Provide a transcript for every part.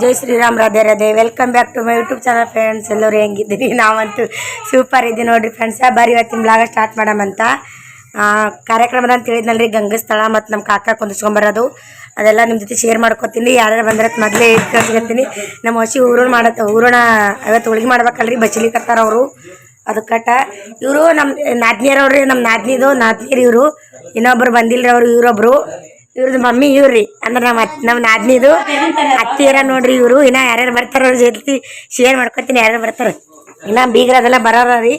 Jai Shriram, Radhe Radhe. Welcome back to my YouTube channel friends. ಎಲ್ಲರೂ ಹೆಂಗಿದ್ದೀರಿ? ನಾವಂತೂ ಸೂಪರ್ ಇದ್ದೀವಿ ನೋಡಿರಿ ಫ್ರೆಂಡ್ಸ. ಬಾರಿ ಇವತ್ತಿನ ಬ್ಲಾಗ ಸ್ಟಾರ್ಟ್ ಮಾಡಮಂತ. ಕಾರ್ಯಕ್ರಮದ ಅಂತ ಹೇಳಿದ್ನಲ್ರಿ, ಗಂಗಸ್ಥಳ ಮತ್ತು ನಮ್ಮ ಕಾಕ ಕುಂದಿಸ್ಕೊಂಬರೋದು ಅದೆಲ್ಲ ನಿಮ್ಮ ಜೊತೆ ಶೇರ್ ಮಾಡ್ಕೊತೀನಿ. ಯಾರ್ಯಾರು ಬಂದ್ರೆ ಮೊದಲೇ ಕಳ್ಸ್ಕೊತೀನಿ. ನಮ್ಮ ಹಸಿ ಊರಣ ಇವತ್ತು ಹೋಳಿಗೆ ಮಾಡ್ಬೇಕಲ್ರಿ, ಬಚ್ಚಲಿ ಕಟ್ತಾರ ಅವರು. ಅದು ಕಟ್ಟ ಇವರು ನಮ್ಮ ನಾದ್ನಿಯರವ್ರಿ, ನಮ್ಮ ನಾದ್ನೀರು ಇವರು. ಇನ್ನೊಬ್ರು ಬಂದಿಲ್ರಿ ಅವರು, ಇವರೊಬ್ರು. ಇವ್ರದ್ದು ಮಮ್ಮಿ ಇವ್ರಿ, ಅಂದ್ರೆ ನಮ್ಮ ನಾದ್ನಿದು ಅತ್ತಿಯರ ನೋಡ್ರಿ ಇವರು. ಇನ್ನ ಯಾರ್ಯಾರು ಬರ್ತಾರ ಅವ್ರ ಜೊತೆ ಶೇರ್ ಮಾಡ್ಕೊತೀನಿ, ಯಾರ್ಯಾರು ಬರ್ತಾರೆ. ಇನ್ನ ಬೀಗ್ರ ಅದೆಲ್ಲ ಬರೋರ ರೀ.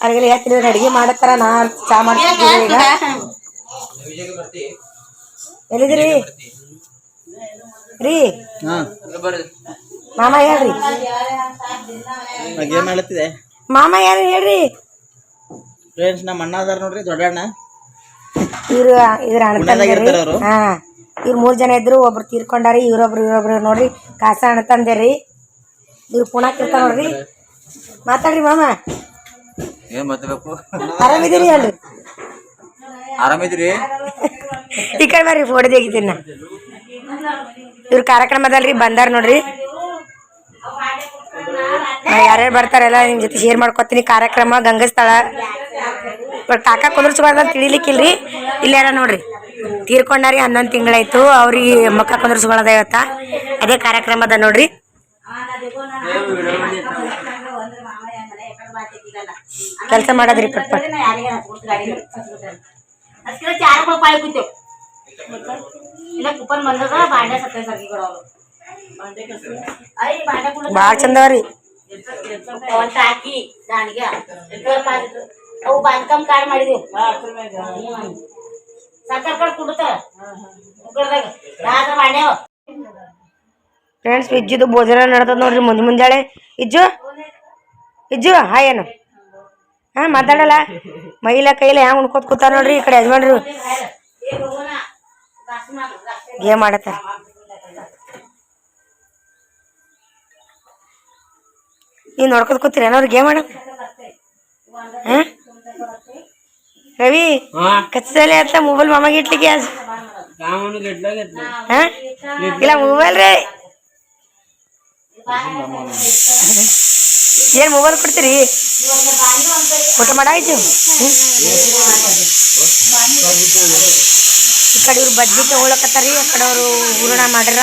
ಅವ್ರಿಗೆಲ್ಲ ಹೇಳ್ತೀನಿ, ಅಡುಗೆ ಮಾಡತ್ತಾರ. ನಾ ಚಾ ಮಾಡ್ತಿದ್ದೀವಿ ಈಗ. ಎಲ್ಲಿದ್ದೀರಿ ರೀ ಮಾಮ? ಹೇಳ್ರಿ ಮಾಮ, ಯಾರು ಹೇಳ್ರಿ? ಫ್ರೆಂಡ್ಸ್, ನಮ್ಮ ಅಣ್ಣ ಅದಾರ ನೋಡ್ರಿ, ದೊಡ್ಡಣ್ಣ. ಇವ್ರ ಅಣ್ಣ. ಹಾ, ಇವ್ರು 3 ಜನ ಇದ್ರು, ಒಬ್ರು ತೀರ್ಕೊಂಡಾರಿ. ಇವ್ರೊಬ್ರು ನೋಡ್ರಿ ಕಾಸ ಅಣ್ಣ ತಂದೇರಿ. ಇವ್ರು ಪುಣಾಕ್ ಇರ್ತಾರ ನೋಡ್ರಿ. ಮಾತಾಡ್ರಿ ಮಾಮ. ಏನ್ ಮಾತಾಡ್ಬೇಕು? ಆರಾಮಿದ್ದೀರಿ? ಅಲ್ರಿ ಆರಾಮಿದ್ರಿ? ಈ ಕಡೆ ಬರ್ರಿ, ಫೋಟೋ ತೆಗಿತೀನಿ ನಾ. ಇವ್ರ ಕಾರ್ಯಕ್ರಮದಲ್ರಿ ಬಂದಾರ ನೋಡ್ರಿ. ಯಾರ್ಯಾರು ಬರ್ತಾರೆಲ್ಲ ನಿಮ್ ಜೊತೆ ಶೇರ್ ಮಾಡ್ಕೊತೀನಿ. ಕಾರ್ಯಕ್ರಮ ಗಂಗಸ್ಥಳ. ಕಾಕ ಕುಂದ್ರಸ್ಬಾರ್ದಂತ ತಿಳಿಲಿಕ್ಕಿಲ್ರಿ. ಇಲ್ಲಾರ ನೋಡ್ರಿ ತೀರ್ಕೊಂಡಾರಿ, 11 ತಿಂಗಳಾಯ್ತು. ಅವ್ರಿಗೆ ಮಕ್ಕ ಕುಂದ್ರಸ್ಕೊಳ್ಳೋದ ಇವತ್ತ. ಅದೇ ಕಾರ್ಯಕ್ರಮದ ನೋಡ್ರಿ. ಕೆಲಸ ಮಾಡೋದ್ರಿ ಪಟ್ ಪಟ್. ಭಾಳ ಚಂದವ್ರಿ. ಫ್ರೆಂಡ್ಸ್, ಇಜ್ಜುದು ಭೋಜನ ನಡೆದದ ನೋಡ್ರಿ. ಮುಂಜಾಳೆ ಇಜ್ಜು ಹಾಯ್ ಏನು? ಹಾ, ಮಾತಾಡಲ್ಲ. ಮೈಲ ಕೈಲ ಹ್ಯಾಂಗ ಉಣ್ಕೋತ ಕೂತಾರ ನೋಡ್ರಿ. ಈ ಕಡೆ ಯಜಮಾನ್ರು ಗೇಮ್ ಮಾಡತ್ತಾರ. ನೀವು ನೋಡ್ಕೊತ ಕೂತೀರ ಏನವ್ರು ಗೇಮ್ ಆಡ? ರವಿ ಕಚ್ಚದಲ್ಲೇ ಅಂತ ಮೊಬೈಲ್ ಮಾಮಾಗ ಇಟ್ಲಿಕ್ಕೆ ಇಲ್ಲ ಮೊಬೈಲ್ ರೀ. ಏನ್ ಮೊಬೈಲ್ ಕೊಡ್ತೀರಿ? ಊಟ ಮಾಡಾಯ್ತು. ಈ ಕಡೆ ಇವ್ರು ಬಜ್ಜಿ ತಗೊಳಕತ್ತಾರಿ, ಆ ಕಡೆ ಅವರು ಹೂರಣ ಮಾಡ್ಯಾರ.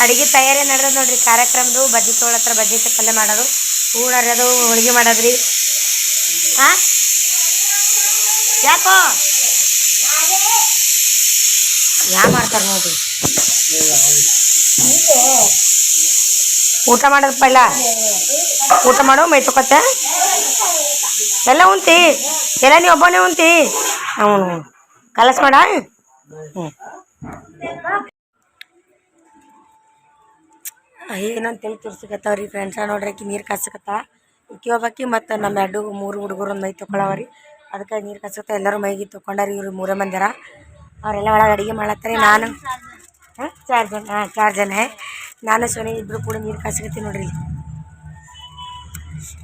ಅಡಿಗೆ ತಯಾರಿ ನಡೆದ ನೋಡ್ರಿ ಕಾರ್ಯಕ್ರಮದು. ಬಜ್ಜಿ ತೊಗೊಳತ್ರ, ಬಜ್ಜಿ ಪಲ್ಯ ಮಾಡೋದು, ಹೂರಣ ಅರಿಯೋದು, ಹೋಳಿಗೆ ಮಾಡೋದ್ರಿ. ಹಾ, ಯಾಕೋ ಮಾಡ್ತಾರ ನೋಡ್ರಿ. ಊಟ ಮಾಡೋದು ಪೈಲ. ಊಟ ಮಾಡೋ ಮೈ ತಕೋತೆ ಎಲ್ಲ ಉಂತಿ. ಎಲ್ಲ ನೀವು ಒಬ್ಬನೇ ಉಂತಿ. ಅವನು ಕಲಸ್ ಮಾಡ. ಏನಂತ ಹೇಳಿ ತೋರ್ಸಕತ್ತಾವ್ರಿ ಫ್ರೆಂಡ್ಸ. ನೋಡ್ರಿ, ಆಕಿ ನೀರು ಕಾಸಕತ್ತ. ಇಕ್ಕಿ ಒಬ್ಬಾಕಿ ಮತ್ತು ನಮ್ಮ 3 ಹುಡುಗರು ಒಂದು ಮೈ ತೊಗೊಳವ್ರಿ. ಅದಕ್ಕೆ ನೀರು ಕಾಸಕತ್ತ. ಎಲ್ಲರೂ ಮೈಗೆ ತೊಗೊಂಡಾರಿ. ಇವ್ರು 3 ಮಂದಿರ. ಅವರೆಲ್ಲ ಒಳಗೆ ಅಡುಗೆ ಮಾಡತ್ತಾರೆ. ನಾನು 4 ಜನ. ನಾನು ಸೋನಿ ಇಬ್ಬರು ಕೂಡ ನೀರು ಕಾಸಕತ್ತೀವಿ ನೋಡ್ರಿ.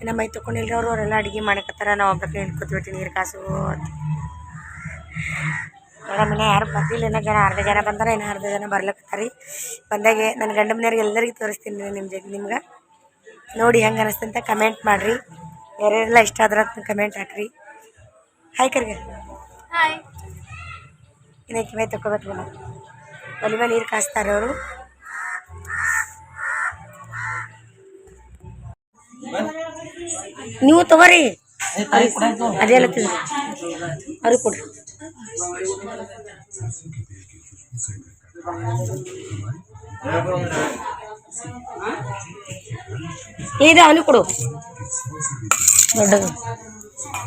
ಇನ್ನು ಮೈ ತೊಗೊಂಡಿಲ್ರಿ ಅವರೆಲ್ಲ ಅಡುಗೆ ಮಾಡಕತ್ತಾರ. ನಾವು ಒಬ್ಬಕ್ಕೆ ನಿಂತ್ಕೊತ್ಬಿಟ್ಟು ನೀರು ಕಾಸು. ಮೇಡಮ್ ಇನ್ನು ಯಾರು ಬರ್ತಿಲ್ಲ. ಇನ್ನೂ ಅರ್ಧ ಜನ ಬಂದಾರ, ಇನ್ನು ಅರ್ಧ ಜನ ಬರ್ಲಕತ್ತಾರಿ. ಬಂದಾಗೆ ನನ್ನ ಗಂಡ ಮನೆಯವ್ರಿಗೆ ಎಲ್ಲರಿಗೂ ತೋರಿಸ್ತೀನಿ ನಿಮ್ಗೆ. ನೋಡಿ ಹೆಂಗೆ ಅನಿಸ್ತಂತ ಕಮೆಂಟ್ ಮಾಡಿರಿ. ಯಾರ್ಯಾರೆಲ್ಲ ಇಷ್ಟ ಆದ್ರೆ ಅಂತ ಕಮೆಂಟ್ ಹಾಕ್ರಿ. ಹಾಯ್ ಕರ್ಗೆ. ಇನ್ನಕ್ಕೆ ಮೈ ತಗೋಬೇಕು. ಒಲಿ ಮೇಲೆ ನೀರು ಕಾಸ್ತಾರೆ ಅವರು. ನೀವು ತಗೋರಿ, ಅದೇ ಹೇಳತ್ತೀವಿ. ಅವ್ರಿಗೆ ಕೊಡ್ರಿ. ಇದು ಅವನಿಗೆ ಕೊಡು. ದೊಡ್ಡದು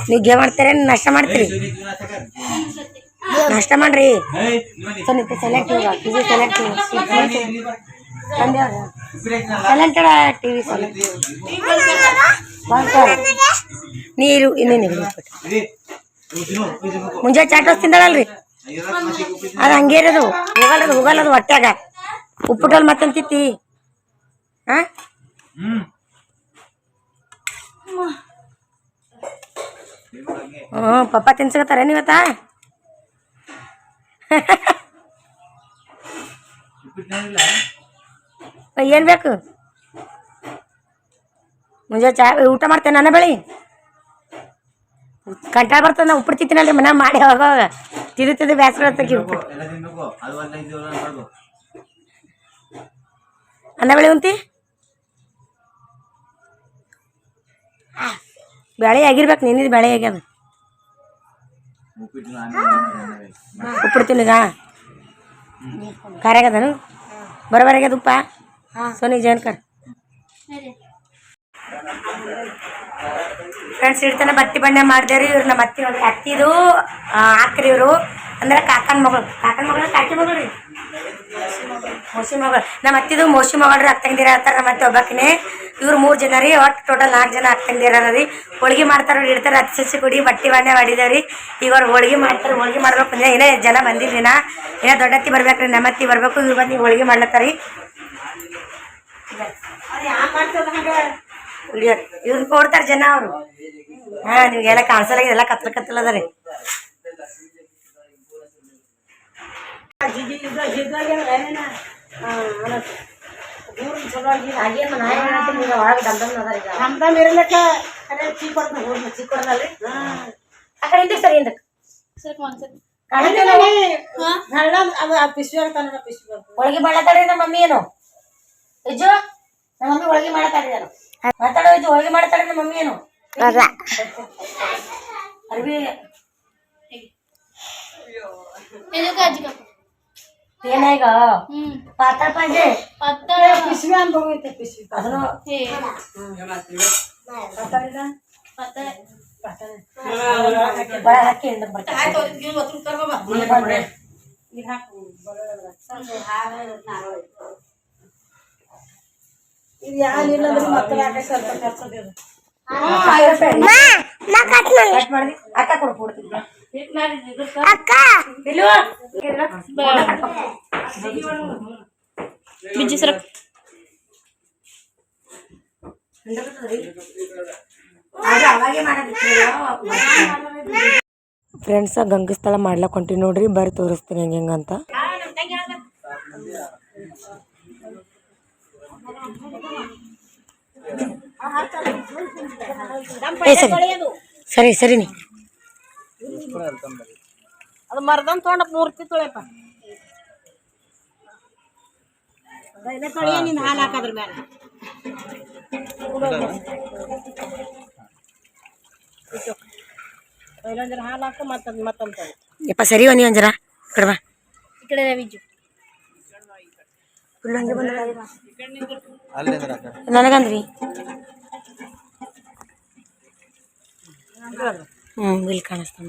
ನೀವು ಗೇಮ್ ಮಾಡ್ತೀರ, ನಾಷ್ಟ ಮಾಡ್ತೀರಿ? ನಾಷ್ಟ ಮಾಡ್ರಿ. ಸೆಲೆಕ್ಟ್ ಟಿವಿ ನೀರು ಇನ್ನೇನು ಮುಂಜಾನೆ ಚಾಟ್ ತಿಂದಾಳಲ್ರಿ, ಅದು ಹಂಗೆ ಇರೋದು. ಹೋಗಲ್ಲದು ಹೊಟ್ಯಾಗ. ಉಪ್ಪುಟಲ್ಲಿ ಮತ್ತಂತಿತ್ತಿ. ಹಾಂ, ಪಪ್ಪ ತಿನ್ಸಕತ್ತಾರ ನೀವತ್ತ? ಏನು ಬೇಕು ಮುಂಜಾನೆ ಚಾ ಊಟ ಮಾಡ್ತೇನೆ ನನ್ನ ಬೆಳಿ ಕಂಟಾಳ ಬರ್ತದೆ ನಾ ಉಪ್ಪಿಟ್ಟು ತಿನ್ನಲ್ರಿ ಮನೆ ಮಾಡಿ ಹೋಗುವಾಗ ತಿಂದು ಬೇಸರ ಆಗ್ತಕ್ಕೆ ಉಪ್ಪಿಟ್ಟು ಅನ್ನ ಬೆಳಿ ಉಂತಿ ಬೆಳೆ ಆಗಿರ್ಬೇಕು ನಿನ್ನಿದು ಬೆಳೆ ಆಗ್ಯದ ಉಪ್ಪಿಟ್ಟು ತಿನ್ನಗ ಖಾರ ಆಗ್ಯದನು ಬರೋಬರ ಆಗ್ಯದ ಉಪ್ಪ ಸೋನಿ ಜೈನ್ಕರ್ ಫ್ರೆಂಡ್ಸ್ ಇಡ್ತಾನೆ ಬತ್ತಿ ಬಣ್ಣ ಮಾಡ್ದೇವ್ರಿ ಇವ್ರು ನಮ್ಮ ಅತ್ತಿ ನೋಡಿ ಅತ್ತಿದು ಆಕ್ರಿ ಇವರು ಅಂದ್ರೆ ಕಾಕನ ಮಗಳು ಕಾಕಿ ಮಗಳು ರೀ ಮೋಸಿ ಮಗಳು ನಮ್ಮ ಅತ್ತಿದು ಮೋಸಿ ಮಗಳು ಅಕ್ಕಂದಿರ ಹೇಳ್ತಾರೆ ನಮ್ಮ ಅತ್ತೆ ಒಬ್ಬಾಕಿನೇ ಇವ್ರು 3 ಜನ ರೀ ಒಟ್ಟು ಟೋಟಲ್ 4 ಜನ ಅಕ್ಕಂದಿರ ರೀ ಹೋಳಿಗೆ ಮಾಡ್ತಾರೆ ಇಡ್ತಾರೆ ಹತ್ತು ಸಸಿ ಕುಡಿ ಬಟ್ಟಿ ಬಣ್ಣೆ ಮಾಡಿದೇವ್ರಿ ಈಗ ಅವ್ರು ಹೋಳಿಗೆ ಮಾಡ್ತಾರೆ ಹೋಳಿಗೆ ಮಾಡ್ಬೇಕು ಅಂದ್ರೆ ಏನೇ ಜನ ಬಂದಿದ್ದಿನ ಏನೋ ದೊಡ್ಡತ್ತಿ ಬರ್ಬೇಕ್ರಿ ನಮ್ಮ ಅತ್ತಿ ಬರ್ಬೇಕು ಇವ್ರು ಬಂದು ಹೋಳಿಗೆ ಮಾಡ್ಲತ್ತಾರಿ ಇವ್ರು ಕೊಡ್ತಾರೆ ಜನ ಅವರು ನಿಮ್ಗೆಲ್ಲ ಕಾಣಿಸಲ್ಲ ಎಲ್ಲ ಕತ್ತಲ ಅದ ರೀ ಸರಿ ಹೋಳಿಗೆ ಮಾಡ್ಲತ್ತಾಡ್ರಿ ನಮ್ಮ ಮಮ್ಮಿ ಏನು ನಿಜು ನಮ್ಮ ಮಮ್ಮಿ ಹೋಳಿಗೆ ಮಾಡತ್ತಾಡಿದಾರ ಮಾತಾಡೋ ಇದು ಹೋಳಿಗೆ ಮಾಡ್ತಾಳೆ ನಮ್ಮ ಮಮ್ಮಿ ಏನು ಅರ್ಬಿ ಏನಾಗ ಪಾತಳ ಪಾಂಜೆ ಪಿಸ್ವಿ ಅನ್ಬೋಗೈತೆ ಪಿಸ್ವಿ ಅದನ್ನು ಹಾಕಿ ಇದು ಯಾರಿಲ್ಲ ಅಂದ್ರೆ ಮಕ್ಕಳು ಯಾಕೆ ಸ್ವಲ್ಪ ಕರ್ಸೋದಿಲ್ಲ ಅಕ್ಕ ಕೊಡ್ತೀನಿ ಬಿಜ್ಜಿ ಸರ ಫ್ರೆಂಡ್ಸ ಗಂಗಸ್ಥಳ ಮಾಡ್ಲಕ್ ಹೊಂಟಿ ನೋಡ್ರಿ ಬರ್ರಿ ತೋರಿಸ್ತೀನಿ ಹೆಂಗಂತ ಸರಿ ಸರಿನಿ ಅದು ಮರ್ದನ್ ತೊಗೊಂಡ ಮೂರ್ತಿ ತೊಳೆಯಪ್ಪ ತೊಳೆಯ ನೀನು ಹಾಲು ಹಾಕೋದ್ರ ಮೇಲೆ ಇನ್ನೊಂದರ ಹಾಲು ಹಾಕ ಮತ್ತೊಂದು ತೊಳೆ ಯಪ್ಪ ಸರಿ ನೀ ಒಂಜರ ಕಡ್ಬ ಈ ಕಡೆ ವಿಜು ನನಗಂದ್ರಿ ಇಲ್ಲಿ ಕಾಣಿಸ್ತಾನ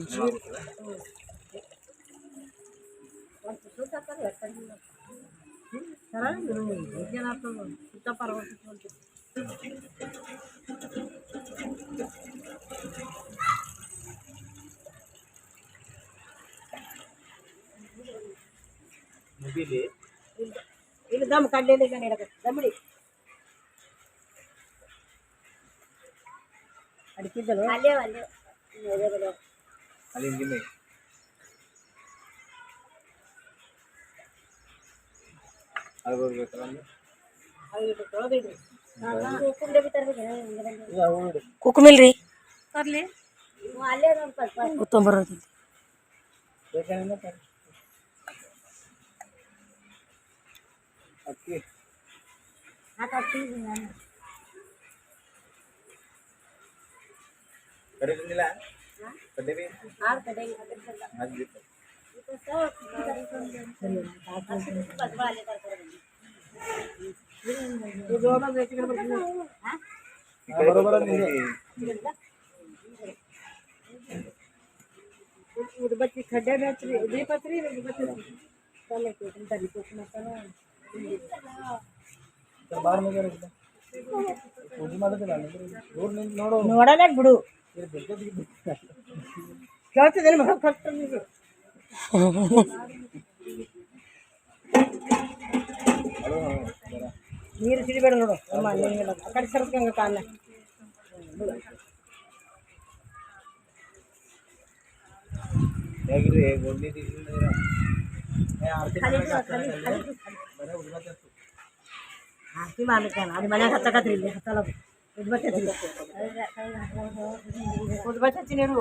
ಇಲ್ಲಿ ದಮ್ ಕಡ್ಲಿ ದಮ್ಮಡಿ ಅಡಿಕಿದ್ದಲು ಅಲ್ಲೇ ಅಲ್ಲೇ ಕುಕುಮಿಲ್ರಿ ತರ್ಲಿ ತೊಂಬರೋದು उदबत्ती खड्डे बेचरी दीपत्री ನೋಡಲ್ಲ ಬಿಡು ಕೇಳ್ತಿದ್ದೇನೆ ನೀರು ಸಿಡಿಬೇಡ ನೋಡು ಅಮ್ಮ ನೀನು ಆ ಕಡೆ ಸರ್ಕಂಗ ಕಾಲ ಹೇಗ್ರಿ ಆರತಿ ಮಾಡ್ಲಿಕ್ಕೆ ಅದು ಮನ್ಯಾಗ ಹತ್ತಕತ್ರಿ ಇಲ್ಲಿ ಹತ್ತಲ್ಲ ಉದ್ಬತ್ತಿ ಹಚ್ಚಿ ನೀರು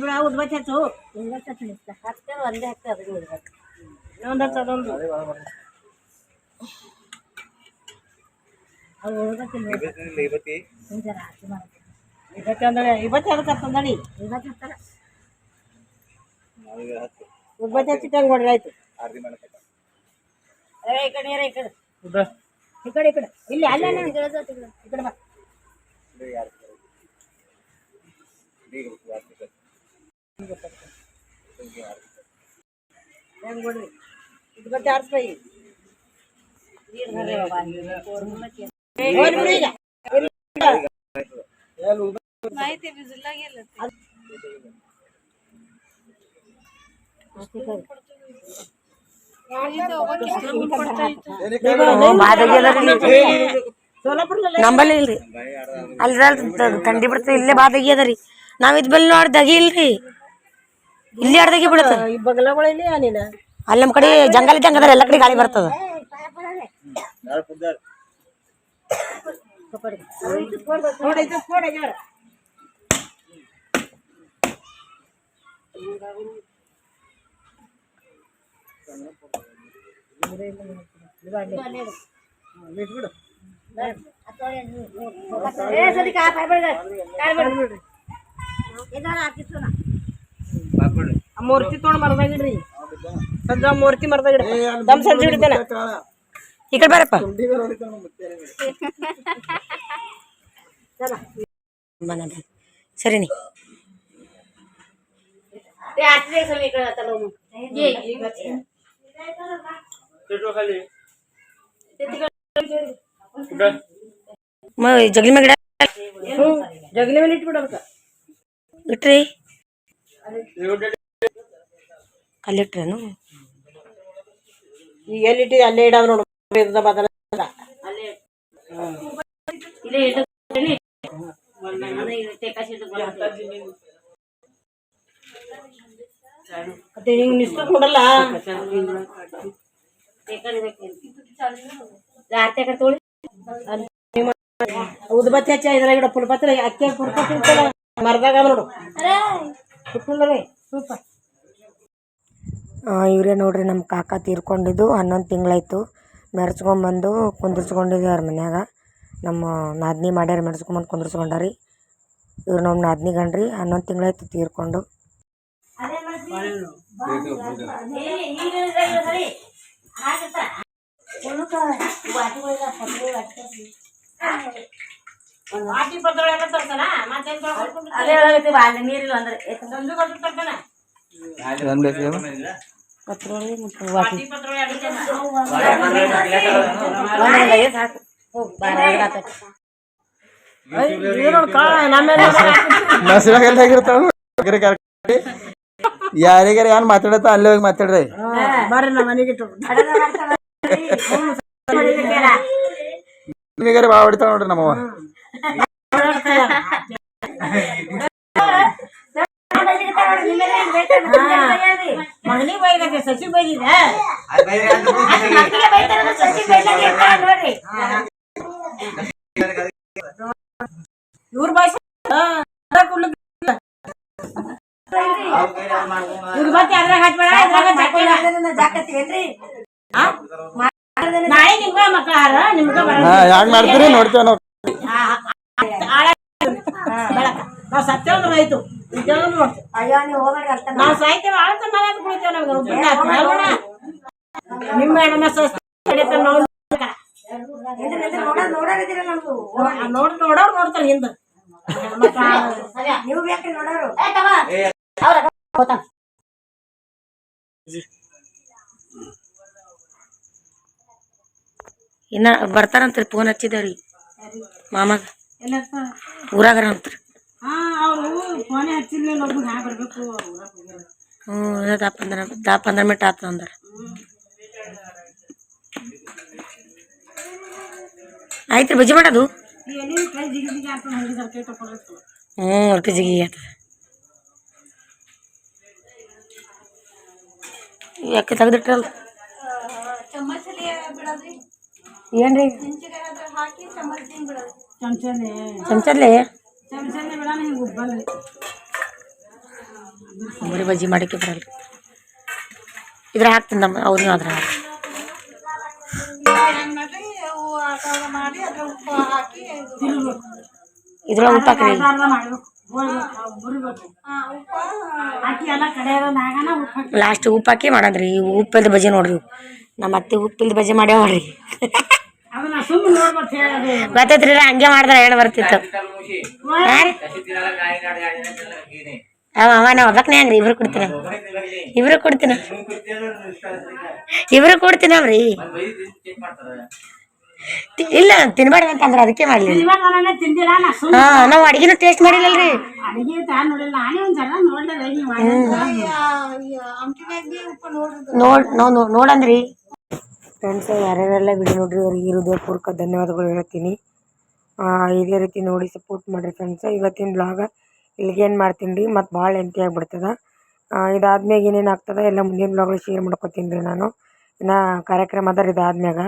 ಬಿಡ ಉದ್ಬತ್ತಿ ಹಚ್ಚು ಒಂದೇ ಹಾಕ್ತದೆ ಇನ್ನೊಂದು ಹಚ್ಚದೊಂದು ಇವತ್ತು ಅದಕ್ಕೆ ಹತ್ತಂದಡಿ ಉದ್ಬತ್ತಿ ಹಚ್ಚಿಟ್ಟಂಗೆ ಹೊಡ್ರಿ ಆಯ್ತು ಈ ಕಡೆ ಈ ಕಡೆ ಈ ಕಡೆ ಈ ಕಡೆ ಇಲ್ಲಿ ಅಲ್ಲ ಈ ಕಡೆ ಬಾ ಹೆಂಗ್ ಕೊಡ್ರಿ ಉದ್ಬತ್ತಿ ಆರಿಸ್ಬೈ ನಂಬಲ್ಲಿ ಇಲ್ರಿ ಅಲ್ರಿ ಥಂಡಿ ಬಿಡ್ತದೆ ಇಲ್ಲೇ ಬಾದಗಿ ಅದರಿ ನಾವ್ ಇದ್ ಬಲ್ಲಿ ನೋಡ್ದಾಗಿ ಇಲ್ರಿ ಇಲ್ಲಿ ಆಡ್ದಾಗಿ ಬಿಡುತ್ತ ಈ ಬಗಲಗಳಲ್ಲಿ ನೀನ ಅಲ್ಲಿ ನಮ್ ಕಡೆ ಜಂಗಲ್ ಇದ್ದಂಗ ಅದ ಎಲ್ಲ ಕಡೆ ಗಾಳಿ ಬರ್ತದ ಮೂರ್ತಿ ತೊಗೊಂಡ್ ಮರದಾಗಿಡ್ರಿ ಸದ್ದ ಮೂರ್ತಿ ಮರದಾಗಿಡ್ರಿ ದಮ್ ಸಂಜೆ ಹಿಡಿತೇನೆ ಈ ಕಡೆ ಬರಪ್ಪ ಸರಿನಿ ಜಗಲಿ ಮ್ಯಾಗ ಜಗಲಿ ಮೇಲೆ ಇಟ್ಬಿಡ್ಬೇಕ ಇಟ್ರಿ ಅಲ್ಲಿಟ್ರೇನು ಈಗ ಎಲ್ಲಿಟ್ಟಿ ಅಲ್ಲೇ ಇಡೋದು ನೋಡು ಬದಲ ಮತ್ತೆ ಹಿಂಗ್ ನಿಷ್ಠ ಕೊಡಲ್ಲ ಉದ್ಬತ್ತಿ ಹಚ್ಚ ಇದ್ರಾಗ ಪುಲ್ಪತ್ರ ಅಕ್ಕಿ ಪುಲ್ಪತ್ತಿ ಮರದಾಗ ನೋಡು ಸೂಪರ್ ಇವರೇ ನೋಡ್ರಿ ನಮ್ಮ ಕಾಕ ತೀರ್ಕೊಂಡಿದ್ದು 11 ತಿಂಗಳಾಯ್ತು ಮೆರೆಸ್ಕೊಂಬಂದು ಕುಂದಿರ್ಸ್ಕೊಂಡಿದ್ವಿ ಅವ್ರ ಮನ್ಯಾಗ ನಮ್ಮ ನಾದ್ನಿ ಮಾಡ್ಯಾರ ಮೆರೆಸ್ಕೊಂಬಂದು ಕುಂದಿರ್ಸ್ಕೊಂಡಾರಿ ಇವ್ರು ನಮ್ಮ ನಾದ್ನಿ ಗಂಡ್ರಿ 11 ತಿಂಗಳಾಯ್ತು ತೀರ್ಕೊಂಡು ನೀರಿಲ್ಲ ಅಂದ್ರೆ ಯಾರಿಗಾರ ಏನ್ ಮಾತಾಡತ್ತ ಅಲ್ಲಿ ಹೋಗಿ ಮಾತಾಡ್ರಿ ಬರ್ರಿ ನಮ್ಮ ಮನೆಗೆ ನಿಮಗಾರ ಭಾಳ ಹೊಡಿತಾಳ ನೋಡ್ರಿ ನಮ್ಮವ್ವ ಮಗನಿಗೆ ಬೈಲಕ್ಕೆ ಸಸಿ ಬೈದಿದೆ ಇವ್ರ ಬಾಯ್ಸ ಉದ್ಬತ್ತಿ ಅದ್ರಾಗ ಹಚ್ಬೇಡ ನಾಳೆ ನಿಮ್ಗ ಮಕ್ಕಳ ಹಾರ ನಿಮ್ಗ ಯಾಕೆ ಮಾಡ್ತೀರಿ ನೋಡ್ತೇವೆ ನಾವು ನಾವು ಸತ್ಯವಂತ ಆಯ್ತು ನಾವು ಸಾಯ್ತೇವೆ ಆಳ್ತ ಮಗ ಅಂತ ಕುಳಿತೇವೆ ನಮ್ಗೆ ನಿಮ್ಮ ಮೇಡಮ ನೋಡೋರು ನೋಡ್ತಾರೆ ಹಿಂದ ನೀವು ಬೇಕ್ರಿ ನೋಡೋರು ಇನ್ನ ಬರ್ತಾರಂತ್ರಿ ಫೋನ್ ಹಚ್ಚಿದಾರಿ ಮಾಮಾಗ ಊರಾಗರ ಅಂತ್ರಿ ಅವರು ಫೋನೇ ಹಚ್ಚಿರ್ಲಿಲ್ಲ ಒಬ್ಬ ಹ್ಯಾ ಬರ್ಬೇಕು ಇನ್ನೂ 10-15 ಮಿನಿಟ್ ಆಯ್ತು ಅಂದ್ರೆ ಆಯ್ತು ರೀ ಬಜ್ಜಿ ಮಾಡೋದು ಎಲ್ಲಿ ಕೈ ಜಿಗಿ ಜಿಗಿ ಅಂತ ಹಂಗೆ ಕೈ ತಗೊಂಡಿತ್ತು ಹೊಟ್ಟೆ ಜಿಗಿ ಆಗ್ತದೆ ಯಾಕೆ ತೆಗೆದಿಟ್ರಲ್ಲ ಏನ್ರಿ ಚಮಚನೆ ಚಮಚಲ್ಲೇ ಚಮಚನೆ ಬಿಡೋಣ ಹಿಂಗೆ ಉಬ್ಬಲ್ರಿ ಬರೀ ಬಜ್ಜಿ ಮಾಡೋಕ್ಕೆ ಬರಲ್ಲ ಇದ್ರ ಹಾಕ್ತೀನಿ ನಮ್ಮ ಅವ್ರನ್ನೂ ಅದ್ರ ಇದ್ರೊಳಗೆ ಉಪ್ಪು ಹಾಕ್ರಿ ಹಾಕಿ ಎಲ್ಲ ಕಡೆ ಉಪ್ಪು ಹಾಕಿ ಲಾಸ್ಟ್ ಉಪ್ಪು ಹಾಕಿ ಮಾಡೋದ್ರಿ ಉಪ್ಪಿಲ್ದ ಬಜ್ಜಿ ನೋಡ್ರಿ ನಮ್ಮ ಅತ್ತೆ ಉಪ್ಪಿಲ್ದ ಬಜ್ಜಿ ಮಾಡ್ಯಾವ ನೋಡ್ರಿ ಅದನ್ನ ಸುಮ್ಮನೆ ನೋಡ್ಬೇಕು ಹೇಳೋದು ಗೊತ್ತೈತ್ರಿ ಹಂಗೆ ಮಾಡಿದ್ರೆ ಹೇಳಿ ಬರ್ತಿತ್ತು ಅವ ನಾವು ಒಬ್ಬಕ್ನೇ ಹಂಗ್ರಿ ಇಬ್ರು ಕೊಡ್ತೀನವ್ರಿ ಇಲ್ಲ ತಿನ್ಬಾರ್ದು ಅಂತಂದ್ರೆ ಅದಕ್ಕೆ ಮಾಡ್ಲಿ ಇವಾಗ ನಾನೇ ತಿಂದಿಲ್ಲ ನಾ ಸುಮ್ಮನೆ ಹಾ ನಾವು ಅಡಿಗೆನೂ ಟೇಸ್ಟ್ ಮಾಡಿಲ್ಲಲ್ರಿ ಅಡಿಗೆ ನೋಡಿಲ್ಲ ನಾನೇ ಒಂದು ಜನ ನೋಡ್ದೆ ನೀವು ನೋಡಂದ್ರಿ ಫ್ರೆಂಡ್ಸ್ ಯಾರ್ಯಾರೆಲ್ಲ ವಿಡಿಯೋ ನೋಡ್ರಿ ಅವ್ರಿಗೆ ಹೃದಯಪೂರ್ವಕ ಧನ್ಯವಾದಗಳು ಹೇಳ್ತೀನಿ ಇದೇ ರೀತಿ ನೋಡಿ ಸಪೋರ್ಟ್ ಮಾಡಿರಿ ಫ್ರೆಂಡ್ಸ್ ಇವತ್ತಿನ ಬ್ಲಾಗ ಇಲ್ಲಿಗೆ ಏನು ಮಾಡ್ತೀನಿ ರೀ ಮತ್ತು ಭಾಳ ಲೆಂತಿ ಆಗಿಬಿಡ್ತದೆ ಇದಾದ್ಮ್ಯಾಗ ಏನೇನು ಆಗ್ತದೆ ಎಲ್ಲ ಮುಂದಿನ ಬ್ಲಾಗ್ಗಳು ಶೇರ್ ಮಾಡ್ಕೊತೀನಿ ರೀ ನಾನು ಇನ್ನು ಕಾರ್ಯಕ್ರಮ ಅದ ರೀ ಇದಾದ್ಮ್ಯಾಗ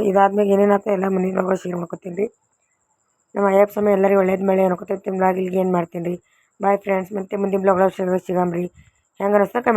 ಇದಾದ್ಮ್ಯಾಗ ಏನೇನು ಆಗ್ತದೆ ಎಲ್ಲ ಮುಂದಿನ ಬ್ಲಾಗ್ಗಳು ಶೇರ್ ಮಾಡ್ಕೊತೀನಿ ರೀ ನಮ್ಮ ಅಯ್ಯಪ್ಪ ಸ್ವಾಮಿ ಎಲ್ಲರಿಗೂ ಒಳ್ಳೇದು ಮಳೆ ಅನ್ಕೋತೀನಿ ಬ್ಲಾಗ್ ಇಲ್ಲಿಗೆ ಏನು ಮಾಡ್ತೀನಿ ರೀ ಬಾಯ್ ಫ್ರೆಂಡ್ಸ್ ಮತ್ತು ಮುಂದಿನ ಬ್ಲಾಗ್ಗಳು ಸಿಗಮ್ರಿ ಹೆಂಗೆ ಅನಿಸ್ತಾ ಕಮೆಂಟ್